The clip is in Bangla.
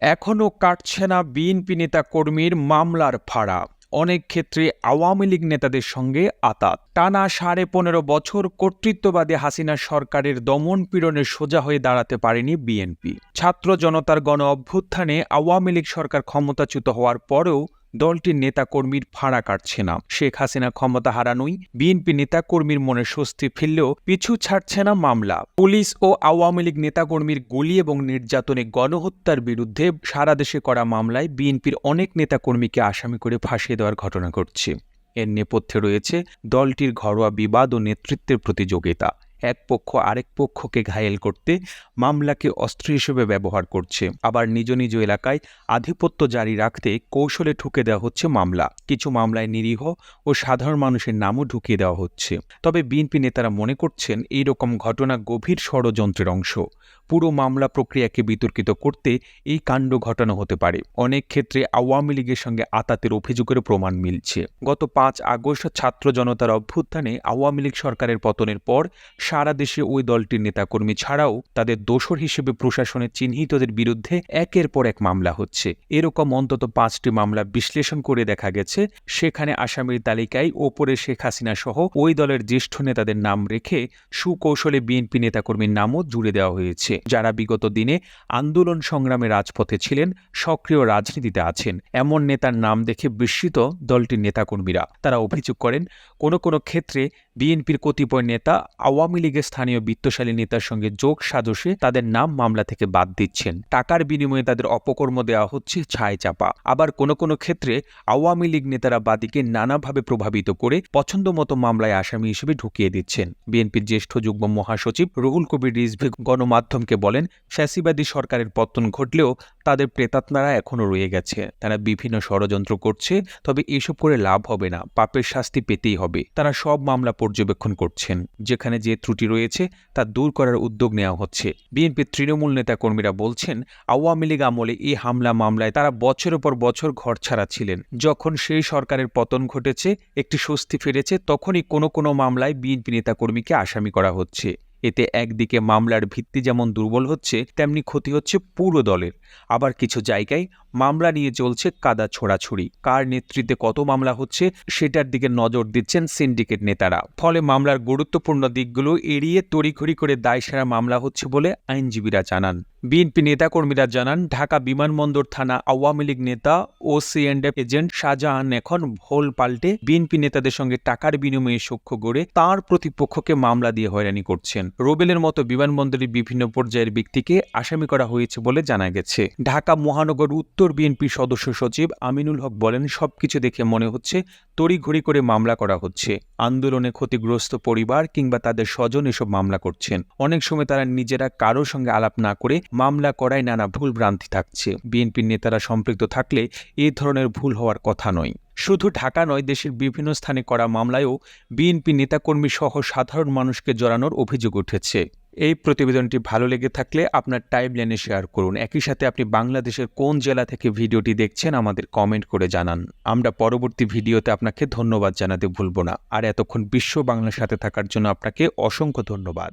এখনও কাটছে না বিএনপি নেতাকর্মীর মামলার ফাড়া। অনেক ক্ষেত্রে আওয়ামী লীগ নেতাদের সঙ্গে আঁতাত। টানা 15.5 বছর কর্তৃত্ববাদী হাসিনা সরকারের দমন পীড়নে সোজা হয়ে দাঁড়াতে পারেনি বিএনপি। ছাত্র জনতার গণ অভ্যুত্থানে আওয়ামী লীগ সরকার ক্ষমতাচ্যুত হওয়ার পরেও দলটির নেতাকর্মীর ফাঁড়া কাটছে না। শেখ হাসিনা ক্ষমতা হারানোই বিএনপি নেতাকর্মীর মনে স্বস্তি ফিরলেও পিছু ছাড়ছে না মামলা। পুলিশ ও আওয়ামী লীগ নেতাকর্মীর গুলি এবং নির্যাতনে গণহত্যার বিরুদ্ধে সারা দেশে করা মামলায় বিএনপির অনেক নেতাকর্মীকে আসামি করে ফাঁসিয়ে দেওয়ার ঘটনা ঘটছে। এর নেপথ্যে রয়েছে দলটির ঘরোয়া বিবাদ ও নেতৃত্বের প্রতিযোগিতা। এক পক্ষ আরেক পক্ষকে ঘায়েল করতে মামলাকে অস্ত্র হিসেবে ব্যবহার করছে, আবার নিজ নিজ এলাকায় আধিপত্য জারি রাখতে কৌশলে ঠুকে দেওয়া হচ্ছে মামলা। কিছু মামলায় নিরীহ ও সাধারণ মানুষের নামও ঢুকিয়ে দেওয়া হচ্ছে। তবে বিএনপি নেতারা মনে করছেন এই রকম ঘটনা গভীর ষড়যন্ত্রের অংশ। পুরো মামলা প্রক্রিয়াকে বিতর্কিত করতে এই কাণ্ড ঘটানো হতে পারে। অনেক ক্ষেত্রে আওয়ামী লীগের সঙ্গে আঁতাতের অভিযোগের প্রমাণ মিলছে। গত 5 আগস্ট ছাত্র জনতার অভ্যুত্থানে আওয়ামী লীগ সরকারের পতনের পর সারা দেশে ওই দলটির নেতাকর্মী ছাড়াও তাদের দোসর হিসেবে প্রশাসনের চিহ্নিতদের বিরুদ্ধে একের পর এক মামলা হচ্ছে। এরকম অন্তত 5টি মামলা বিশ্লেষণ করে দেখা গেছে সেখানে আসামির তালিকায় ওপরে শেখ হাসিনা সহ ওই দলের জ্যেষ্ঠ নেতাদের নাম রেখে সুকৌশলে বিএনপি নেতাকর্মীর নামও জুড়ে দেওয়া হয়েছে, যারা বিগত দিনে আন্দোলন সংগ্রামে রাজপথে ছিলেন, সক্রিয় রাজনীতিতে আছেন। এমন নেতার নাম দেখে বিস্মিত দলটির নেতাকর্মীরা। তারা অভিযোগ করেন কোনো ক্ষেত্রে বিএনপির কতিপয় নেতা আওয়ামী লীগের স্থানীয় বিত্তশালী নেতার সঙ্গে যোগ সাজসে তাদের নাম মামলা থেকে বাদ দিচ্ছেন। টাকার বিনিময়ে তাদের অপকর্ম দেওয়া হচ্ছে ছায় চাপা। আবার কোনো ক্ষেত্রে আওয়ামী লীগ নেতারা বাদীকে নানাভাবে প্রভাবিত করে পছন্দমতো মামলায় আসামি হিসেবে ঢুকিয়ে দিচ্ছেন। বিএনপির জ্যেষ্ঠ যুগ্ম মহাসচিব রুহুল কবির রিজভী গণমাধ্যমকে বলেন, ফ্যাসিবাদী সরকারের পতন ঘটলেও তাদের প্রেতাত্মারা এখনও রয়ে গেছে। তারা বিভিন্ন ষড়যন্ত্র করছে, তবে এসব করে লাভ হবে না, পাপের শাস্তি পেতেই হবে। তারা সব মামলা পর্যবেক্ষণ করছেন, যেখানে যে ত্রুটি রয়েছে তা দূর করার উদ্যোগ নেওয়া হচ্ছে। বিএনপির তৃণমূল নেতাকর্মীরা বলছেন, আওয়ামী লীগ আমলে এই হামলা মামলায় তারা বছরের পর বছর ঘরছাড়া ছিলেন। যখন সেই সরকারের পতন ঘটেছে, একটি স্বস্তি ফিরেছে, তখনই কোনো মামলায় বিএনপি নেতাকর্মীকে আসামি করা হচ্ছে। এতে একদিকে মামলার ভিত্তি যেমন দুর্বল হচ্ছে, তেমনি ক্ষতি হচ্ছে পুরো দলের। আবার কিছু জায়গায় মামলা নিয়ে চলছে কাদা ছোড়াছুড়ি। কার নেতৃত্বে কত মামলা হচ্ছে সেটার দিকে নজর দিচ্ছেন সিন্ডিকেট নেতারা। ফলে মামলার গুরুত্বপূর্ণ দিকগুলো এড়িয়ে তড়িঘড়ি করে দায়সারা মামলা হচ্ছে বলে আইনজীবীরা জানান। বিএনপি নেতাকর্মীরা জানান, ঢাকা বিমানবন্দর থানা আওয়ামী লীগ নেতা ও C&F এজেন্ট শাহজাহান এখন ভোল পাল্টে বিএনপি নেতাদের সঙ্গে টাকার বিনিময়ে সখ্য গড়ে তাঁর প্রতিপক্ষকে মামলা দিয়ে হয়রানি করছেন। রোবেলের মতো বিমানবন্দরের বিভিন্ন পর্যায়ের ব্যক্তিকে আসামি করা হয়েছে বলে জানা গেছে। ঢাকা মহানগর উত্তর বিএনপি সদস্য সচিব আমিনুল হক বলেন, সবকিছু দেখে মনে হচ্ছে তড়িঘড়ি করে মামলা করা হচ্ছে। আন্দোলনে ক্ষতিগ্রস্ত পরিবার কিংবা তাদের স্বজন এসব মামলা করছেন। অনেক সময় তারা নিজেরা কারো সঙ্গে আলাপ না করে মামলা করায় নানা ভুল ভ্রান্তি থাকছে। বিএনপির নেতারা সম্পৃক্ত থাকলে এই ধরনের ভুল হওয়ার কথা নয়। শুধু ঢাকা নয়, দেশের বিভিন্ন স্থানে করা মামলায়ও বিএনপি নেতাকর্মী সহ সাধারণ মানুষকে জড়ানোর অভিযোগ উঠেছে। এই প্রতিবেদনটি ভালো লেগে থাকলে আপনার টাইমলাইনে শেয়ার করুন। একই সাথে আপনি বাংলাদেশের কোন জেলা থেকে ভিডিওটি দেখছেন আমাদের কমেন্ট করে জানান। আমরা পরবর্তী ভিডিওতে আপনাকে ধন্যবাদ জানাতে ভুলব না। আর এতক্ষণ বিশ্ব বাংলার সাথে থাকার জন্য আপনাকে অসংখ্য ধন্যবাদ।